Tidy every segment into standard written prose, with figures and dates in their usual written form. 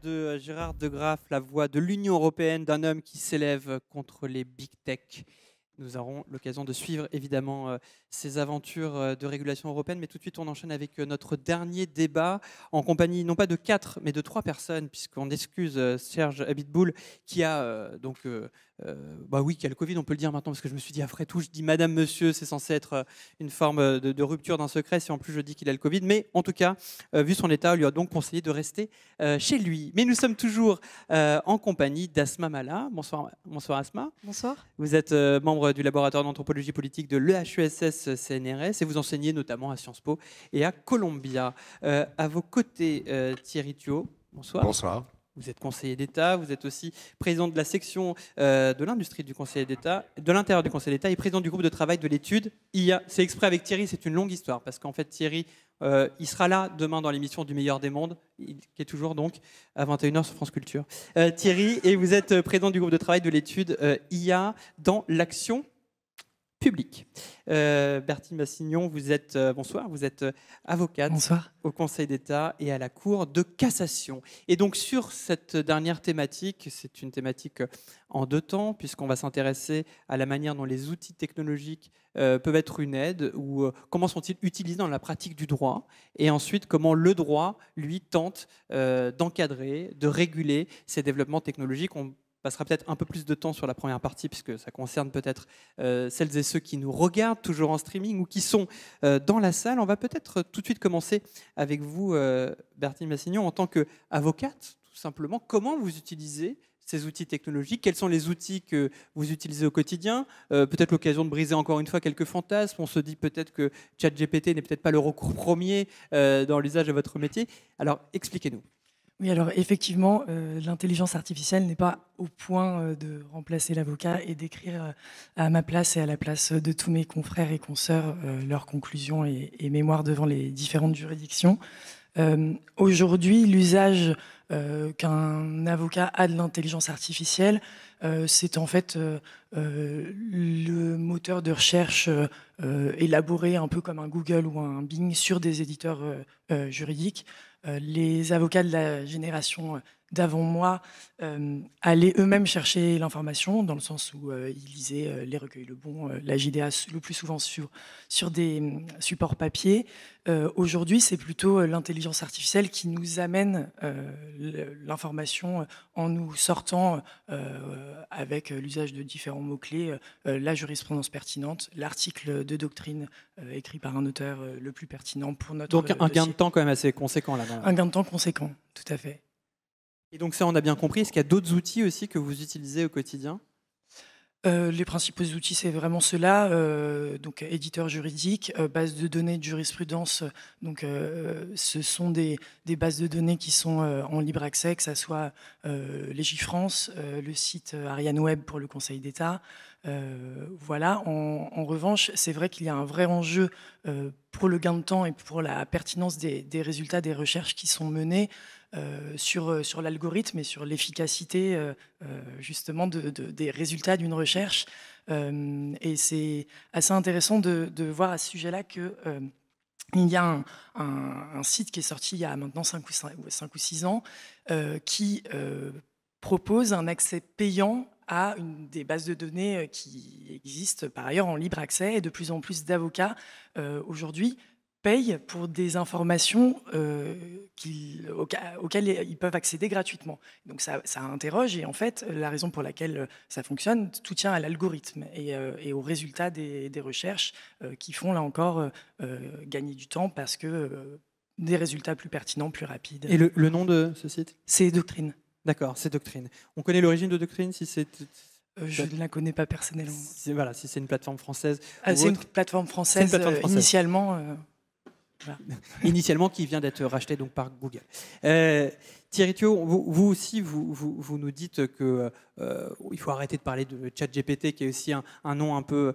de Gérard De Graaf, la voix de l'Union européenne, d'un homme qui s'élève contre les big tech. Nous aurons l'occasion de suivre évidemment ces aventures de régulation européenne, mais tout de suite on enchaîne avec notre dernier débat en compagnie non pas de 4 mais de 3 personnes, puisqu'on excuse Serge Abitboul qui a qui a le Covid, on peut le dire maintenant parce que je me suis dit après tout, je dis madame, monsieur, c'est censé être une forme de rupture d'un secret si en plus je dis qu'il a le Covid, mais en tout cas, vu son état, on lui a donc conseillé de rester chez lui. Mais nous sommes toujours en compagnie d'Asma Mala. Bonsoir, bonsoir Asma. Bonsoir. Vous êtes membre du laboratoire d'anthropologie politique de l'EHESS CNRS et vous enseignez notamment à Sciences Po et à Columbia. À vos côtés, Thierry Thuot. Bonsoir. Bonsoir. Vous êtes conseiller d'État, vous êtes aussi président de la section de l'industrie du Conseil d'État, de l'intérieur du Conseil d'État et président du groupe de travail de l'étude IA. C'est exprès avec Thierry, c'est une longue histoire parce qu'en fait Thierry, il sera là demain dans l'émission du meilleur des mondes, qui est toujours donc à 21h sur France Culture. Thierry, et vous êtes président du groupe de travail de l'étude IA dans l'action publique. Bertine Massignon, vous êtes bonsoir, vous êtes avocate Bonsoir. au Conseil d'État et à la Cour de cassation. Et donc sur cette dernière thématique, c'est une thématique en deux temps, puisqu'on va s'intéresser à la manière dont les outils technologiques peuvent être une aide, ou comment sont-ils utilisés dans la pratique du droit, et ensuite comment le droit, lui, tente d'encadrer, de réguler ces développements technologiques. On passera peut-être un peu plus de temps sur la première partie, puisque ça concerne peut-être celles et ceux qui nous regardent toujours en streaming ou qui sont dans la salle. On va peut-être tout de suite commencer avec vous, Bertine Massignon, en tant qu'avocate, tout simplement. Comment vous utilisez ces outils technologiques? Quels sont les outils que vous utilisez au quotidien? Peut-être l'occasion de briser encore une fois quelques fantasmes. On se dit peut-être que ChatGPT n'est peut-être pas le recours premier dans l'usage de votre métier. Alors, expliquez-nous. Oui, alors effectivement, l'intelligence artificielle n'est pas au point de remplacer l'avocat et d'écrire à ma place et à la place de tous mes confrères et consoeurs leurs conclusions et mémoires devant les différentes juridictions. Aujourd'hui, l'usage qu'un avocat a de l'intelligence artificielle, c'est en fait le moteur de recherche élaboré un peu comme un Google ou un Bing sur des éditeurs juridiques. Les avocats de la génération d'avant moi allaient eux-mêmes chercher l'information, dans le sens où ils lisaient les recueils Le Bon, la JDA, le plus souvent sur des supports papier. Aujourd'hui, c'est plutôt l'intelligence artificielle qui nous amène l'information en nous sortant, avec l'usage de différents mots-clés, la jurisprudence pertinente, l'article de doctrine écrit par un auteur le plus pertinent pour notre Donc un gain dossier. de temps quand même assez conséquent là. Un gain de temps conséquent, tout à fait. Et donc ça, on a bien compris. Est-ce qu'il y a d'autres outils aussi que vous utilisez au quotidien? Les principaux outils, c'est vraiment ceux-là, donc éditeur juridique, base de données de jurisprudence. Donc, ce sont des bases de données qui sont en libre accès, que ça soit Légifrance, le site Ariane Web pour le Conseil d'État. Voilà. En revanche, c'est vrai qu'il y a un vrai enjeu pour le gain de temps et pour la pertinence des résultats des recherches qui sont menées sur l'algorithme et sur l'efficacité justement des résultats d'une recherche. Et c'est assez intéressant de voir à ce sujet-là que il y a un site qui est sorti il y a maintenant 5 ou 6 ans qui propose un accès payant à des bases de données qui existent par ailleurs en libre accès, et de plus en plus d'avocats aujourd'hui payent pour des informations auxquelles ils peuvent accéder gratuitement. Donc ça interroge, et en fait, la raison pour laquelle ça fonctionne, tout tient à l'algorithme et aux résultats des recherches qui font, là encore, gagner du temps parce que des résultats plus pertinents, plus rapides. Et le nom de ce site? C'est Doctrine. D'accord, c'est Doctrine. On connaît l'origine de Doctrine, si c'est... Je ne la connais pas personnellement. Voilà, si c'est une plateforme française. C'est une plateforme française, initialement. Voilà. Initialement, qui vient d'être rachetée donc par Google. Thierry Thuot, vous aussi, vous nous dites que il faut arrêter de parler de ChatGPT, qui est aussi un nom un peu,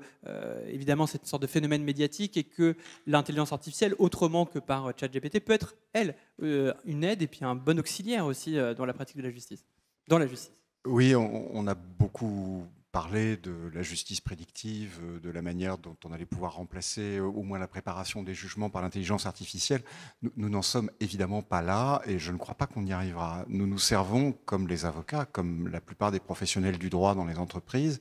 évidemment, c'est une sorte de phénomène médiatique, et que l'intelligence artificielle, autrement que par ChatGPT, peut être, elle, une aide et puis un bon auxiliaire aussi dans la pratique de la justice, dans la justice. Oui, on a beaucoup parlait de la justice prédictive, de la manière dont on allait pouvoir remplacer au moins la préparation des jugements par l'intelligence artificielle. Nous n'en sommes évidemment pas là et je ne crois pas qu'on y arrivera. Nous nous servons, comme les avocats, comme la plupart des professionnels du droit dans les entreprises,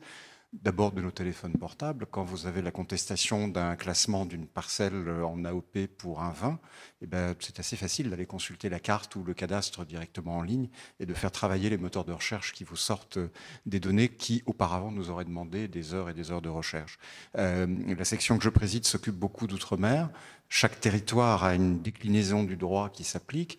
d'abord de nos téléphones portables. Quand vous avez la contestation d'un classement d'une parcelle en AOP pour un vin, eh ben, c'est assez facile d'aller consulter la carte ou le cadastre directement en ligne et de faire travailler les moteurs de recherche qui vous sortent des données qui, auparavant, nous auraient demandé des heures et des heures de recherche. La section que je préside s'occupe beaucoup d'outre-mer. Chaque territoire a une déclinaison du droit qui s'applique.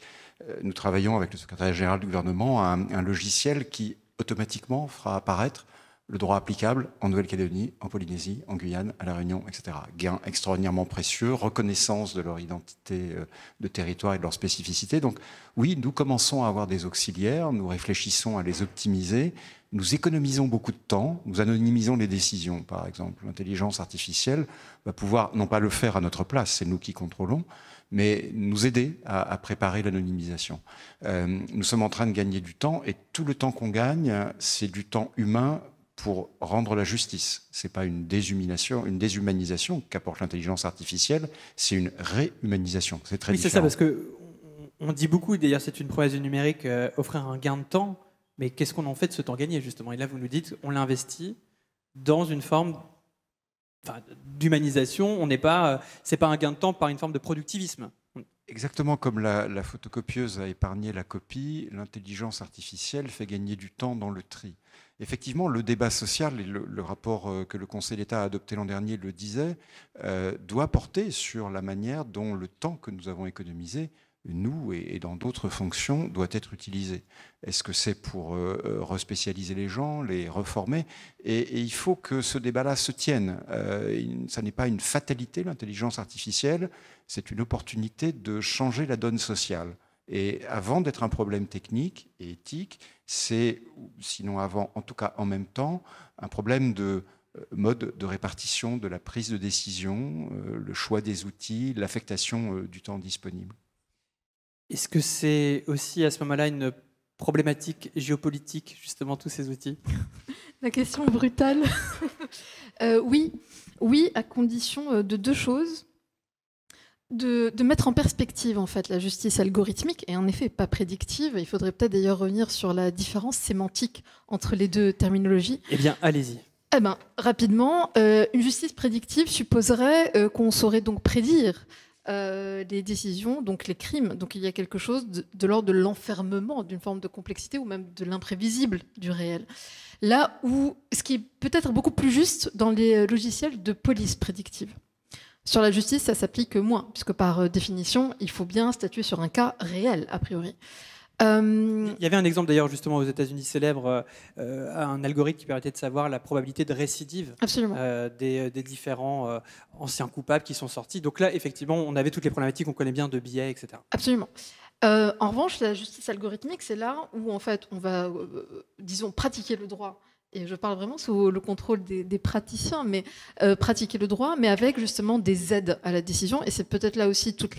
Nous travaillons avec le secrétaire général du gouvernement à un logiciel qui automatiquement fera apparaître le droit applicable en Nouvelle-Calédonie, en Polynésie, en Guyane, à La Réunion, etc. Gain extraordinairement précieux, reconnaissance de leur identité de territoire et de leur spécificité. Donc oui, nous commençons à avoir des auxiliaires, nous réfléchissons à les optimiser, nous économisons beaucoup de temps, nous anonymisons les décisions, par exemple. L'intelligence artificielle va pouvoir, non pas le faire à notre place, c'est nous qui contrôlons, mais nous aider à préparer l'anonymisation. Nous sommes en train de gagner du temps, et tout le temps qu'on gagne, c'est du temps humain pour rendre la justice. Ce n'est pas une déshumanisation qu'apporte l'intelligence artificielle, c'est une réhumanisation. C'est très différent. C'est ça, parce qu'on dit beaucoup, d'ailleurs c'est une promesse du numérique, offrir un gain de temps, mais qu'est-ce qu'on en fait de ce temps gagné, justement? Et là, vous nous dites, on l'investit dans une forme d'humanisation, c'est pas un gain de temps par une forme de productivisme. Exactement comme la photocopieuse a épargné la copie, l'intelligence artificielle fait gagner du temps dans le tri. Effectivement, le débat social, et le rapport que le Conseil d'État a adopté l'an dernier le disait, doit porter sur la manière dont le temps que nous avons économisé, nous et dans d'autres fonctions, doit être utilisé. Est-ce que c'est pour respécialiser les gens, les reformer? Et il faut que ce débat-là se tienne. Ça n'est pas une fatalité, l'intelligence artificielle, c'est une opportunité de changer la donne sociale. Et avant d'être un problème technique et éthique, c'est, sinon avant, en tout cas en même temps, un problème de mode de répartition de la prise de décision, le choix des outils, l'affectation du temps disponible. Est-ce que c'est aussi à ce moment-là une problématique géopolitique, justement, tous ces outils? La question brutale. Oui, à condition de deux choses. De mettre en perspective en fait la justice algorithmique et en effet pas prédictive. Il faudrait peut-être d'ailleurs revenir sur la différence sémantique entre les deux terminologies. Eh bien, allez-y. Rapidement, une justice prédictive supposerait qu'on saurait donc prédire les décisions, donc les crimes. Donc il y a quelque chose de l'ordre de l'enfermement, d'une forme de complexité ou même de l'imprévisible du réel. Là où, ce qui est peut-être beaucoup plus juste dans les logiciels de police prédictive. Sur la justice, ça s'applique moins, puisque par définition, il faut bien statuer sur un cas réel, a priori. Il y avait un exemple d'ailleurs justement aux États-Unis célèbre, un algorithme qui permettait de savoir la probabilité de récidive des différents anciens coupables qui sont sortis. Donc là, effectivement, on avait toutes les problématiques qu'on connaît bien de biais, etc. Absolument. En revanche, la justice algorithmique, c'est là où en fait, on va, disons, pratiquer le droit. Et je parle vraiment sous le contrôle des praticiens, mais pratiquer le droit, mais avec justement des aides à la décision. Et c'est peut-être là aussi toute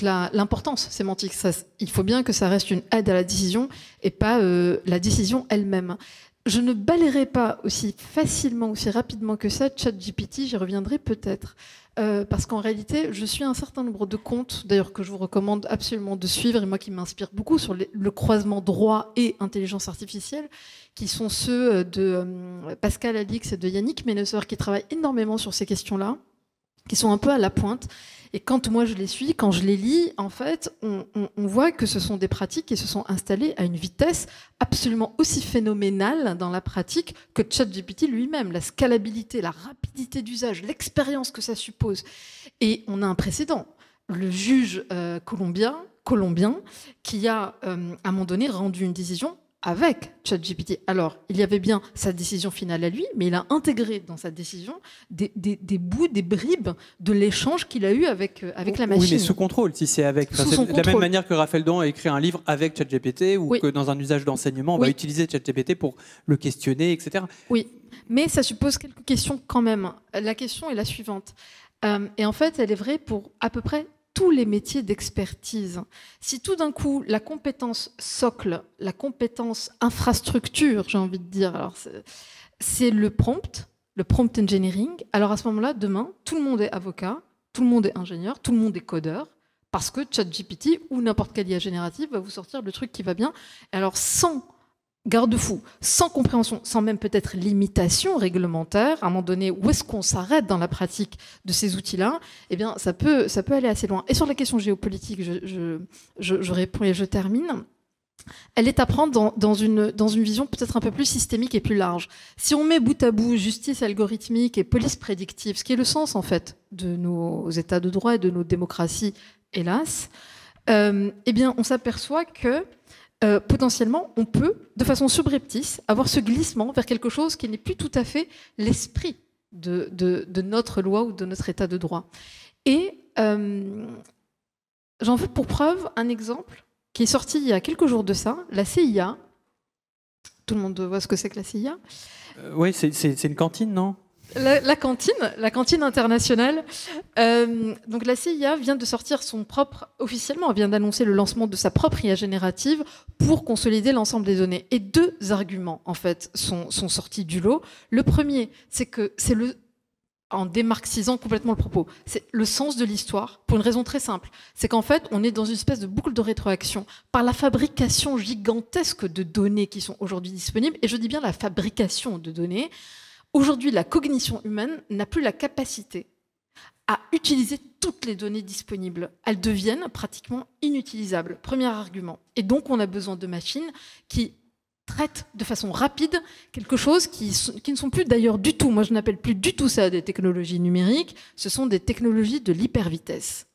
l'importance sémantique. Il faut bien que ça reste une aide à la décision et pas la décision elle-même. Je ne balayerai pas aussi facilement, aussi rapidement que ça ChatGPT, j'y reviendrai peut-être. Parce qu'en réalité, je suis un certain nombre de comptes, d'ailleurs que je vous recommande absolument de suivre, et moi qui m'inspire beaucoup sur le croisement droit et intelligence artificielle, qui sont ceux de Pascal Alix et de Yannick Ménesseur, qui travaillent énormément sur ces questions-là, qui sont un peu à la pointe. Et quand moi je les suis, quand je les lis, en fait, on voit que ce sont des pratiques qui se sont installées à une vitesse absolument aussi phénoménale dans la pratique que ChatGPT lui-même. La scalabilité, la rapidité d'usage, l'expérience que ça suppose. Et on a un précédent. Le juge colombien, qui a, à un moment donné, rendu une décision avec ChatGPT. Alors, il y avait bien sa décision finale à lui, mais il a intégré dans sa décision des bouts, des bribes de l'échange qu'il a eu avec la machine. Oui, mais sous contrôle, si c'est avec. C'est de la même manière que Raphaël Daum a écrit un livre avec ChatGPT ou que dans un usage d'enseignement, on va utiliser ChatGPT pour le questionner, etc. Oui, mais ça suppose quelques questions quand même. La question est la suivante. Et en fait, elle est vraie pour à peu près tous les métiers d'expertise. Si tout d'un coup, la compétence socle, la compétence infrastructure, j'ai envie de dire, alors c'est le prompt engineering. Alors à ce moment-là, demain, tout le monde est avocat, tout le monde est ingénieur, tout le monde est codeur, parce que ChatGPT ou n'importe quelle IA générative va vous sortir le truc qui va bien. Alors sans garde-fou, sans compréhension, sans même peut-être limitation réglementaire, à un moment donné, où est-ce qu'on s'arrête dans la pratique de ces outils-là, eh bien, ça peut aller assez loin. Et sur la question géopolitique, je réponds et je termine. Elle est à prendre dans une vision peut-être un peu plus systémique et plus large. Si on met bout à bout justice algorithmique et police prédictive, ce qui est le sens en fait de nos états de droit et de nos démocraties, hélas, eh bien, on s'aperçoit que potentiellement, on peut, de façon subreptice, avoir ce glissement vers quelque chose qui n'est plus tout à fait l'esprit de notre loi ou de notre état de droit. Et j'en veux pour preuve un exemple qui est sorti il y a quelques jours de ça, la CIA. Tout le monde voit ce que c'est que la CIA. Oui, c'est une cantine, non ? La cantine internationale. Donc la CIA vient de sortir officiellement, vient d'annoncer le lancement de sa propre IA générative pour consolider l'ensemble des données. Et 2 arguments, en fait, sont sortis du lot. Le premier, c'est que en démarxisant complètement le propos, c'est le sens de l'histoire, pour une raison très simple. C'est qu'en fait, on est dans une espèce de boucle de rétroaction par la fabrication gigantesque de données qui sont aujourd'hui disponibles. Et je dis bien la fabrication de données. Aujourd'hui, la cognition humaine n'a plus la capacité à utiliser toutes les données disponibles. Elles deviennent pratiquement inutilisables. Premier argument. Et donc, on a besoin de machines qui traitent de façon rapide quelque chose qui ne sont plus d'ailleurs du tout, moi je n'appelle plus du tout ça des technologies numériques, ce sont des technologies de l'hypervitesse.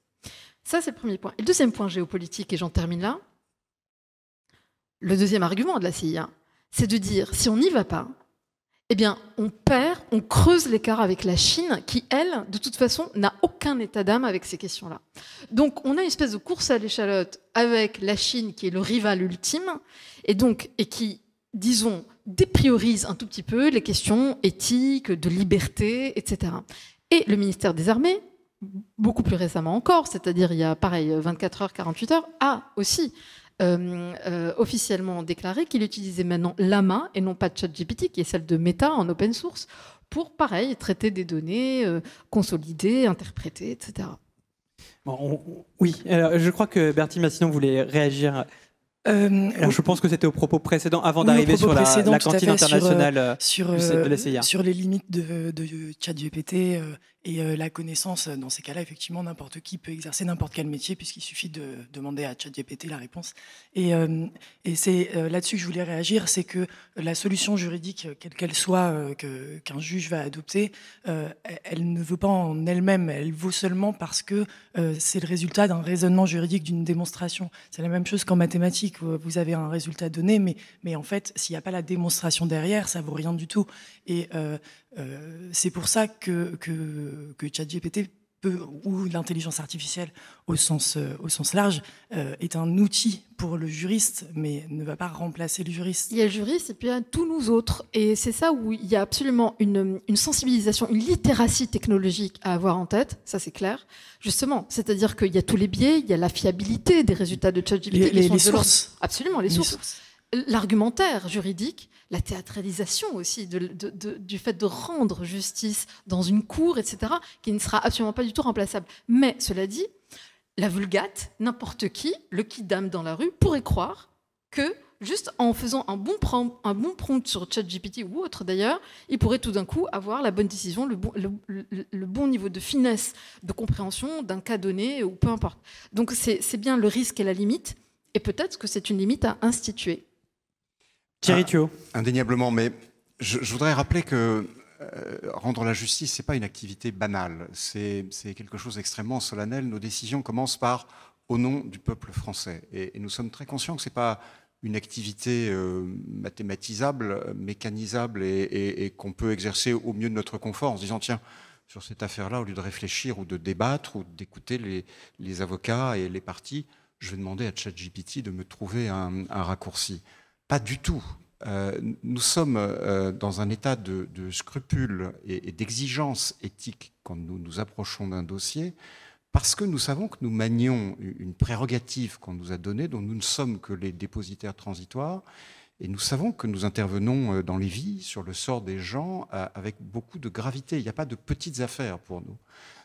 Ça, c'est le premier point. Et le deuxième point géopolitique, et j'en termine là, le deuxième argument de la CIA, c'est de dire, si on n'y va pas, eh bien, on creuse l'écart avec la Chine qui, elle, de toute façon, n'a aucun état d'âme avec ces questions-là. Donc, on a une espèce de course à l'échalote avec la Chine qui est le rival ultime et qui, disons, dépriorise un tout petit peu les questions éthiques, de liberté, etc. Et le ministère des Armées, beaucoup plus récemment encore, c'est-à-dire il y a, pareil, 24 heures, 48 heures, a aussi officiellement déclaré qu'il utilisait maintenant Llama et non pas ChatGPT, qui est celle de Meta en open source, pour, pareil, traiter des données, consolider, interpréter, etc. Bon, oui, alors, je crois que Bertie Massinon voulait réagir. Alors, je pense que c'était au propos précédent, avant d'arriver sur la cantine internationale de la CIA. Sur les limites de ChatGPT et la connaissance, dans ces cas-là, effectivement, n'importe qui peut exercer n'importe quel métier, puisqu'il suffit de demander à ChatGPT la réponse. Et c'est là-dessus que je voulais réagir, c'est que la solution juridique, quelle qu'elle soit, qu'un juge va adopter, elle ne veut pas en elle-même, elle vaut seulement parce que c'est le résultat d'un raisonnement juridique, d'une démonstration. C'est la même chose qu'en mathématiques. Vous avez un résultat donné, mais en fait, s'il n'y a pas la démonstration derrière, ça vaut rien du tout. Et c'est pour ça que ChatGPT ou l'intelligence artificielle au sens large est un outil pour le juriste, mais ne va pas remplacer le juriste. Il y a le juriste et puis il y a tous nous autres. Et c'est ça où il y a absolument une sensibilisation, une littératie technologique à avoir en tête, ça c'est clair. Justement, c'est-à-dire qu'il y a tous les biais, il y a la fiabilité des résultats de ChatGPT. Les sources. Absolument, les sources. L'argumentaire juridique, la théâtralisation aussi du fait de rendre justice dans une cour, etc., qui ne sera absolument pas du tout remplaçable. Mais cela dit, la vulgate, n'importe qui, le kidam dans la rue, pourrait croire que juste en faisant un bon prompt sur ChatGPT ou autre d'ailleurs, il pourrait tout d'un coup avoir la bonne décision, le bon niveau de finesse, de compréhension d'un cas donné ou peu importe. Donc c'est bien le risque et la limite, et peut-être que c'est une limite à instituer. Thierry Thuot. Indéniablement, mais je voudrais rappeler que rendre la justice, ce n'est pas une activité banale, c'est quelque chose d'extrêmement solennel. Nos décisions commencent par « au nom du peuple français ». Et nous sommes très conscients que ce n'est pas une activité mathématisable, mécanisable et qu'on peut exercer au mieux de notre confort en se disant « tiens, sur cette affaire-là, au lieu de réfléchir ou de débattre ou d'écouter les avocats et les parties, je vais demander à ChatGPT de me trouver un raccourci ». Pas du tout. Nous sommes dans un état de scrupule et d'exigence éthique quand nous nous approchons d'un dossier, parce que nous savons que nous manions une prérogative qu'on nous a donnée, dont nous ne sommes que les dépositaires transitoires, Et nous savons que nous intervenons dans les vies, sur le sort des gens, avec beaucoup de gravité. Il n'y a pas de petites affaires pour nous.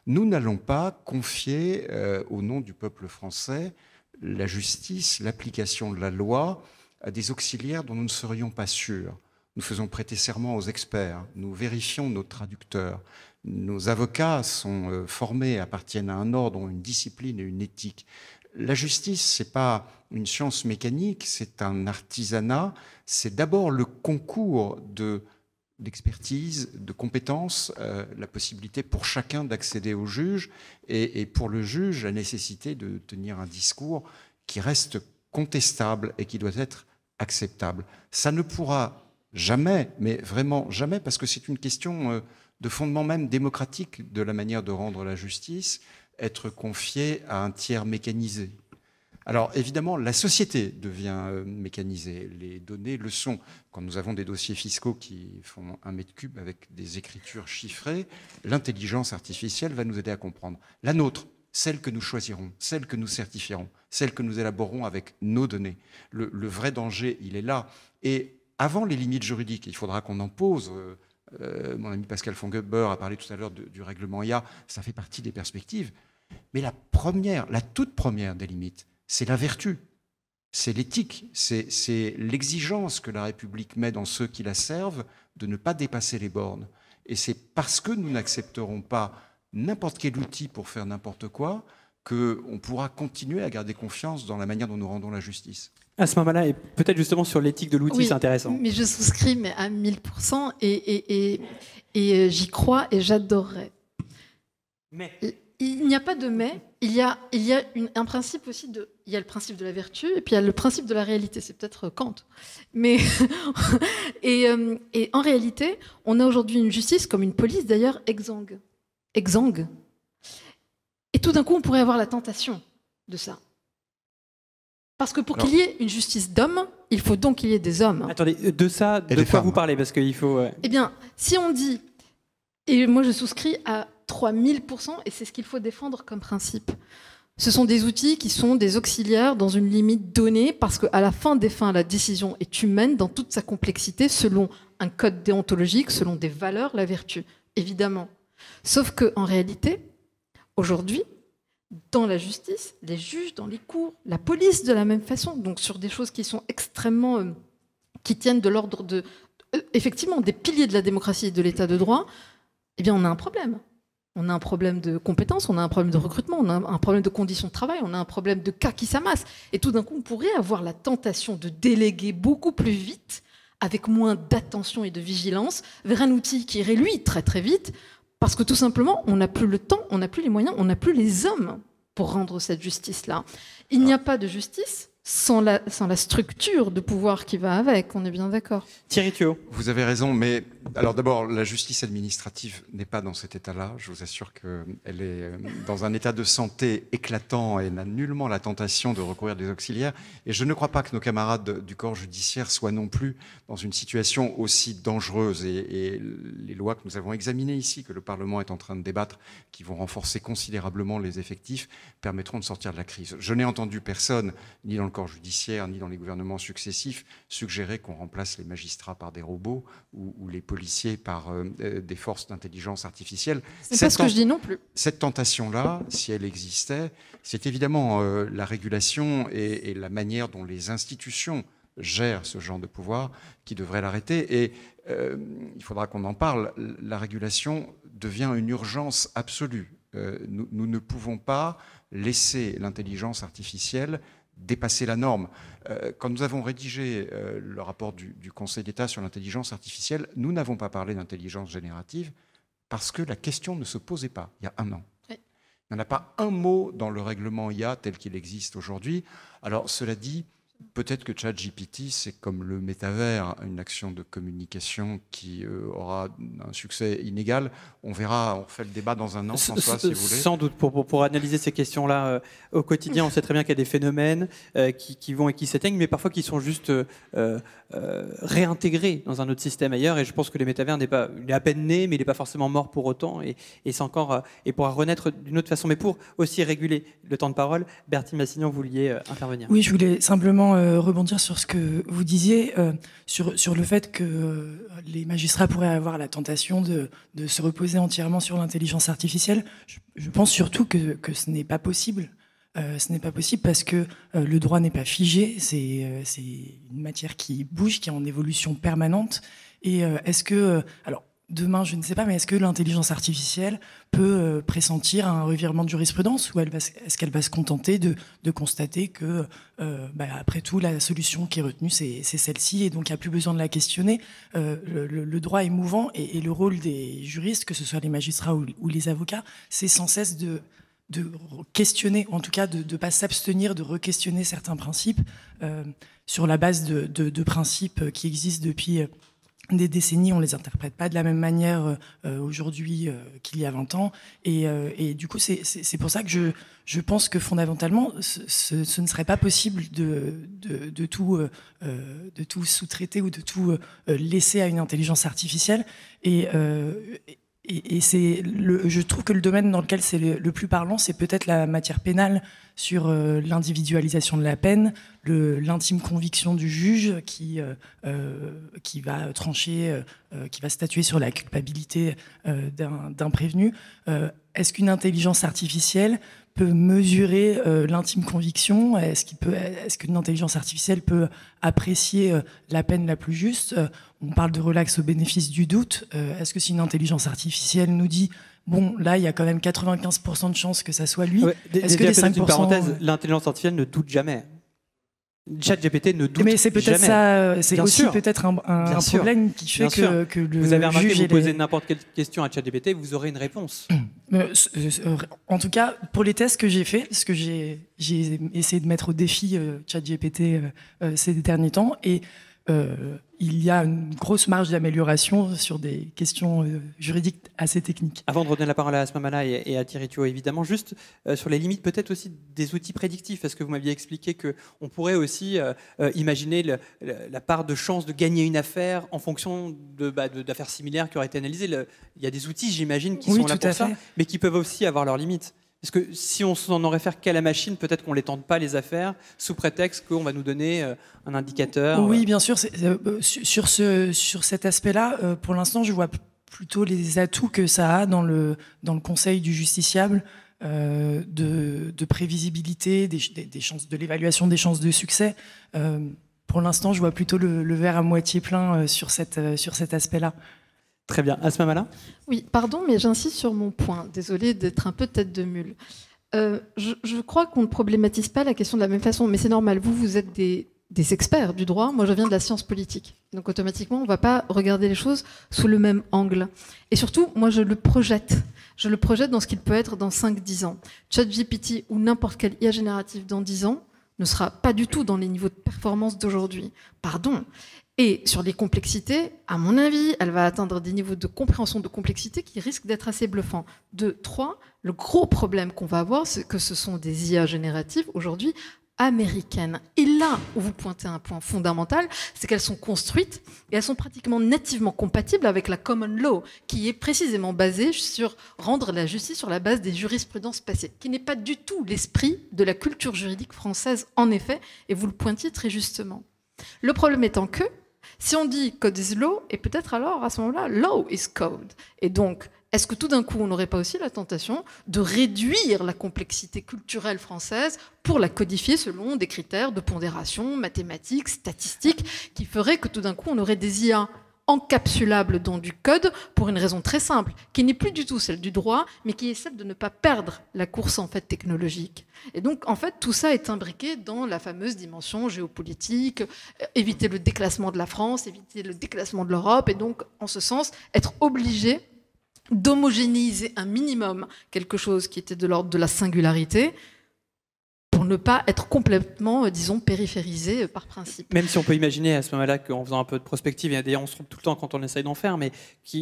Nous n'allons pas confier, au nom du peuple français, la justice, l'application de la loi à des auxiliaires dont nous ne serions pas sûrs. Nous faisons prêter serment aux experts, nous vérifions nos traducteurs. Nos avocats sont formés, appartiennent à un ordre, une discipline et une éthique. La justice, ce n'est pas une science mécanique, c'est un artisanat. C'est d'abord le concours d'expertise, de compétences, la possibilité pour chacun d'accéder au juge et pour le juge, la nécessité de tenir un discours qui reste contestable et qui doit être acceptable. Ça ne pourra jamais, mais vraiment jamais, parce que c'est une question de fondement même démocratique de la manière de rendre la justice, être confié à un tiers mécanisé. Alors évidemment, la société devient mécanisée, les données le sont. Quand nous avons des dossiers fiscaux qui font 1 mètre cube avec des écritures chiffrées, l'intelligence artificielle va nous aider à comprendre. La nôtre, celle que nous choisirons, celle que nous certifierons, celle que nous élaborerons avec nos données. Le vrai danger, il est là. Et avant les limites juridiques, il faudra qu'on en pose. Mon ami Pascal Fongeber a parlé tout à l'heure du règlement IA, ça fait partie des perspectives. Mais la toute première des limites, c'est la vertu, c'est l'éthique, c'est l'exigence que la République met dans ceux qui la servent de ne pas dépasser les bornes. Et c'est parce que nous n'accepterons pas n'importe quel outil pour faire n'importe quoi qu'on pourra continuer à garder confiance dans la manière dont nous rendons la justice. À ce moment-là, et peut-être justement sur l'éthique de l'outil, oui, c'est intéressant. Mais je souscris mais à 1000% et j'y crois et j'adorerais. Mais il n'y a pas de mais, il y a un principe aussi il y a le principe de la vertu et puis il y a le principe de la réalité, c'est peut-être Kant. Mais et en réalité, on a aujourd'hui une justice comme une police d'ailleurs exsangue. Et tout d'un coup, on pourrait avoir la tentation de ça. Parce que pour qu'il y ait une justice d'hommes, il faut donc qu'il y ait des hommes. Attendez, de quoi vous parlez? Parce qu'il faut... Eh bien, si on dit, et moi je souscris à 3000%, et c'est ce qu'il faut défendre comme principe, ce sont des outils qui sont des auxiliaires dans une limite donnée, parce qu'à la fin des fins, la décision est humaine dans toute sa complexité, selon un code déontologique, selon des valeurs, la vertu, évidemment. Sauf qu'en réalité, aujourd'hui, dans la justice, les juges dans les cours, la police de la même façon, donc sur des choses qui sont extrêmement... qui tiennent de l'ordre de... effectivement, des piliers de la démocratie et de l'état de droit, eh bien on a un problème. On a un problème de compétences, on a un problème de recrutement, on a un problème de conditions de travail, on a un problème de cas qui s'amassent. Et tout d'un coup, on pourrait avoir la tentation de déléguer beaucoup plus vite, avec moins d'attention et de vigilance, vers un outil qui irait, lui, très très vite, parce que tout simplement, on n'a plus le temps, on n'a plus les moyens, on n'a plus les hommes pour rendre cette justice-là. Il n'y a pas de justice sans la structure de pouvoir qui va avec, on est bien d'accord. Thierry Thuot. Vous avez raison, mais alors d'abord, la justice administrative n'est pas dans cet état-là. Je vous assure qu'elle est dans un état de santé éclatant et n'a nullement la tentation de recourir à des auxiliaires. Et je ne crois pas que nos camarades du corps judiciaire soient non plus dans une situation aussi dangereuse. Et les lois que nous avons examinées ici, que le Parlement est en train de débattre, qui vont renforcer considérablement les effectifs, permettront de sortir de la crise. Je n'ai entendu personne, ni dans le corps judiciaire, ni dans les gouvernements successifs, suggérer qu'on remplace les magistrats par des robots ou les policiers par des forces d'intelligence artificielle. C'est pas ce que je dis non plus. Cette tentation-là, si elle existait, c'est évidemment la régulation et la manière dont les institutions gèrent ce genre de pouvoir qui devrait l'arrêter. Et il faudra qu'on en parle. La régulation devient une urgence absolue. Nous ne pouvons pas laisser l'intelligence artificielle dépasser la norme. Quand nous avons rédigé le rapport du Conseil d'État sur l'intelligence artificielle, nous n'avons pas parlé d'intelligence générative parce que la question ne se posait pas il y a un an. Oui. Il n'y en a pas un mot dans le règlement IA tel qu'il existe aujourd'hui. Alors, cela dit, peut-être que ChatGPT, c'est comme le métavers, une action de communication qui aura un succès inégal. On verra, on fait le débat dans un an, François, si vous voulez. Sans doute, pour analyser ces questions-là au quotidien, on sait très bien qu'il y a des phénomènes qui vont et qui s'éteignent, mais parfois qui sont juste réintégrés dans un autre système ailleurs. Et je pense que le métavers il est à peine né, mais il n'est pas forcément mort pour autant. Et c'est encore, et pourra renaître d'une autre façon. Mais pour aussi réguler le temps de parole, Bertine Massignon, vous vouliez intervenir. Oui, je voulais simplement simplement rebondir sur ce que vous disiez, sur le fait que les magistrats pourraient avoir la tentation de se reposer entièrement sur l'intelligence artificielle. Je pense surtout que ce n'est pas possible. Ce n'est pas possible parce que le droit n'est pas figé, c'est une matière qui bouge, qui est en évolution permanente. Et est-ce que... alors, demain, je ne sais pas, mais est-ce que l'intelligence artificielle peut pressentir un revirement de jurisprudence ou est-ce qu'elle va se contenter de constater que, après tout, la solution qui est retenue, c'est celle-ci et donc il n'y a plus besoin de la questionner. Le droit est mouvant et le rôle des juristes, que ce soit les magistrats ou les avocats, c'est sans cesse de questionner, en tout cas de ne pas s'abstenir de re-questionner certains principes sur la base de principes qui existent depuis des décennies. On les interprète pas de la même manière aujourd'hui qu'il y a 20 ans. Et du coup, c'est pour ça que je pense que fondamentalement, ce ne serait pas possible de tout sous-traiter ou de tout laisser à une intelligence artificielle. Et je trouve que le domaine dans lequel c'est le plus parlant, c'est peut-être la matière pénale sur l'individualisation de la peine, l'intime conviction du juge qui va trancher, qui va statuer sur la culpabilité d'un prévenu. Est-ce qu'une intelligence artificielle peut mesurer l'intime conviction? Est-ce qu'une intelligence artificielle peut apprécier la peine la plus juste? On parle de relax au bénéfice du doute. Est-ce que si une intelligence artificielle nous dit bon, là, il y a quand même 95% de chances que ça soit lui, est-ce que les 5%... Une parenthèse, l'intelligence artificielle ne doute jamais. ChatGPT ne doute jamais. Mais c'est peut-être ça, c'est aussi peut-être un problème qui fait que le vous avez remarqué, juge... vous posez n'importe quelle question à ChatGPT, vous aurez une réponse. En tout cas, pour les tests que j'ai faits, ce que j'ai essayé de mettre au défi ChatGPT ces derniers temps, et il y a une grosse marge d'amélioration sur des questions juridiques assez techniques. Avant de redonner la parole à Asma Mala et à Thierry Thuot, évidemment, juste sur les limites peut-être aussi des outils prédictifs, parce que vous m'aviez expliqué qu'on pourrait aussi imaginer la part de chance de gagner une affaire en fonction d'affaires similaires qui auraient été analysées. Il y a des outils, j'imagine, qui sont là pour ça, mais qui peuvent aussi avoir leurs limites. Parce que si on s'en en réfère qu'à la machine, peut-être qu'on ne les tente pas les affaires sous prétexte qu'on va nous donner un indicateur. Oui, bien sûr. Sur cet aspect-là, pour l'instant, je vois plutôt les atouts que ça a dans le conseil du justiciable, de prévisibilité, des chances, de l'évaluation des chances de succès. Pour l'instant, je vois plutôt le verre à moitié plein sur cet aspect-là. Très bien. Asma Mala ? Oui, pardon, mais j'insiste sur mon point. Désolée d'être un peu tête de mule. Je crois qu'on ne problématise pas la question de la même façon, mais c'est normal. Vous êtes des experts du droit. Moi, je viens de la science politique. Donc, automatiquement, on ne va pas regarder les choses sous le même angle. Et surtout, moi, je le projette. Je le projette dans ce qu'il peut être dans 5-10 ans. ChatGPT ou n'importe quel IA génératif dans 10 ans ne sera pas du tout dans les niveaux de performance d'aujourd'hui. Pardon. Et sur les complexités, à mon avis, elle va atteindre des niveaux de compréhension de complexité qui risquent d'être assez bluffants. 2, 3, le gros problème qu'on va avoir, c'est que ce sont des IA génératives aujourd'hui américaines. Et là où vous pointez un point fondamental, c'est qu'elles sont construites et elles sont pratiquement nativement compatibles avec la common law, qui est précisément basée sur rendre la justice sur la base des jurisprudences passées, qui n'est pas du tout l'esprit de la culture juridique française, en effet, et vous le pointiez très justement. Le problème étant que si on dit code is law, et peut-être alors à ce moment-là, law is code. Et donc, est-ce que tout d'un coup, on n'aurait pas aussi la tentation de réduire la complexité culturelle française pour la codifier selon des critères de pondération, mathématiques, statistiques, qui feraient que tout d'un coup, on aurait des IA encapsulable dans du code pour une raison très simple, qui n'est plus du tout celle du droit, mais qui est celle de ne pas perdre la course en fait technologique. Et donc en fait tout ça est imbriqué dans la fameuse dimension géopolitique, éviter le déclassement de la France, éviter le déclassement de l'Europe, et donc en ce sens être obligé d'homogénéiser un minimum quelque chose qui était de l'ordre de la singularité, pour ne pas être complètement, disons, périphérisé par principe. Même si on peut imaginer à ce moment-là qu'en faisant un peu de prospective, et d'ailleurs on se trompe tout le temps quand on essaye d'en faire, mais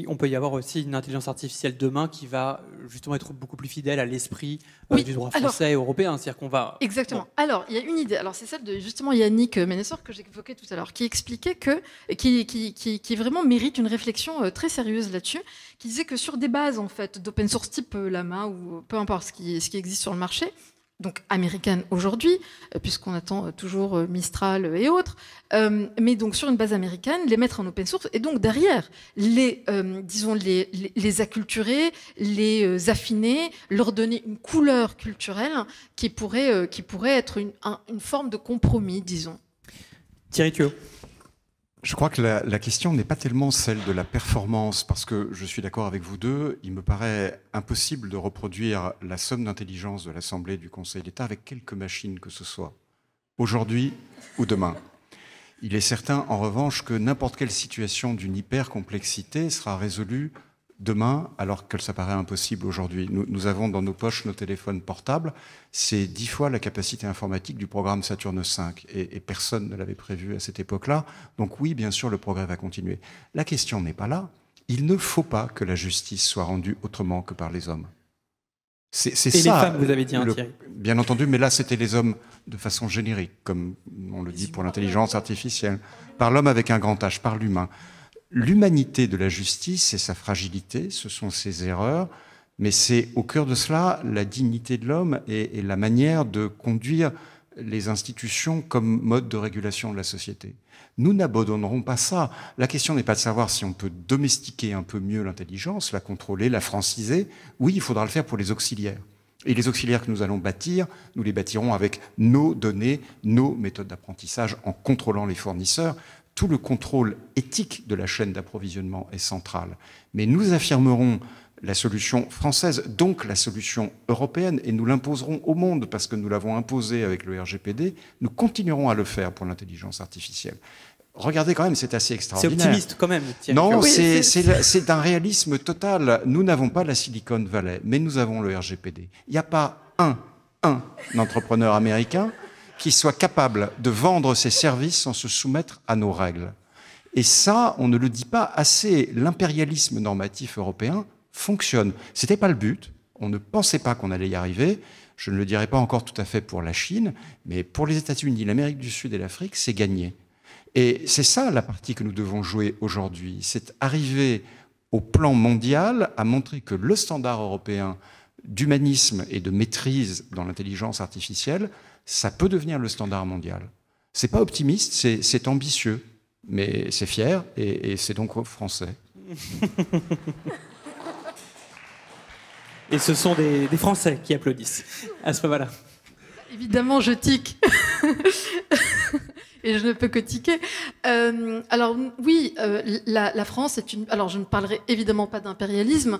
on peut y avoir aussi une intelligence artificielle demain qui va justement être beaucoup plus fidèle à l'esprit du droit français et européen. C'est-à-dire qu'on va... Exactement. Bon. Alors, il y a une idée. Alors, c'est celle de justement Yannick Ménessor que j'évoquais tout à l'heure, qui expliquait qui vraiment mérite une réflexion très sérieuse là-dessus, qui disait que sur des bases en fait d'open source type Llama ou peu importe ce qui existe sur le marché, donc américaines aujourd'hui, puisqu'on attend toujours Mistral et autres, mais donc sur une base américaine, les mettre en open source, et donc derrière, disons, les acculturer, les affiner, leur donner une couleur culturelle qui pourrait être une forme de compromis, disons. Thierry Tuot. Je crois que la question n'est pas tellement celle de la performance, parce que je suis d'accord avec vous deux, il me paraît impossible de reproduire la somme d'intelligence de l'Assemblée et du Conseil d'État avec quelque machine que ce soit, aujourd'hui ou demain. Il est certain, en revanche, que n'importe quelle situation d'une hyper-complexité sera résolue demain, alors que ça paraît impossible aujourd'hui. Nous avons dans nos poches nos téléphones portables, c'est 10 fois la capacité informatique du programme Saturne V, et personne ne l'avait prévu à cette époque-là. Donc oui, bien sûr, le progrès va continuer. La question n'est pas là. Il ne faut pas que la justice soit rendue autrement que par les hommes. C'est ça. Et les femmes, vous avez dit, Thierry. Bien entendu, mais là, c'était les hommes de façon générique, comme on le dit pour l'intelligence artificielle, par l'homme avec un grand H, par l'humain. L'humanité de la justice, c'est sa fragilité, ce sont ses erreurs, mais c'est au cœur de cela la dignité de l'homme et la manière de conduire les institutions comme mode de régulation de la société. Nous n'abandonnerons pas ça. La question n'est pas de savoir si on peut domestiquer un peu mieux l'intelligence, la contrôler, la franciser. Oui, il faudra le faire pour les auxiliaires. Et les auxiliaires que nous allons bâtir, nous les bâtirons avec nos données, nos méthodes d'apprentissage, en contrôlant les fournisseurs. Tout le contrôle éthique de la chaîne d'approvisionnement est central. Mais nous affirmerons la solution française, donc la solution européenne, et nous l'imposerons au monde parce que nous l'avons imposé avec le RGPD. Nous continuerons à le faire pour l'intelligence artificielle. Regardez quand même, c'est assez extraordinaire. C'est optimiste quand même, Thierry. Non, Oui, c'est d'un réalisme total. Nous n'avons pas la Silicon Valley, mais nous avons le RGPD. Il n'y a pas un entrepreneur américain qui soit capable de vendre ses services sans se soumettre à nos règles. Et ça, on ne le dit pas assez. L'impérialisme normatif européen fonctionne. Ce n'était pas le but. On ne pensait pas qu'on allait y arriver. Je ne le dirai pas encore tout à fait pour la Chine, mais pour les États-Unis, l'Amérique du Sud et l'Afrique, c'est gagné. Et c'est ça la partie que nous devons jouer aujourd'hui. C'est arriver au plan mondial à montrer que le standard européen d'humanisme et de maîtrise dans l'intelligence artificielle, ça peut devenir le standard mondial. C'est pas optimiste, c'est ambitieux, mais c'est fier et c'est donc français. Et ce sont des Français qui applaudissent à ce moment-là. Évidemment, je tique. Et je ne peux que tiquer. Alors oui, la France est une... Alors je ne parlerai évidemment pas d'impérialisme,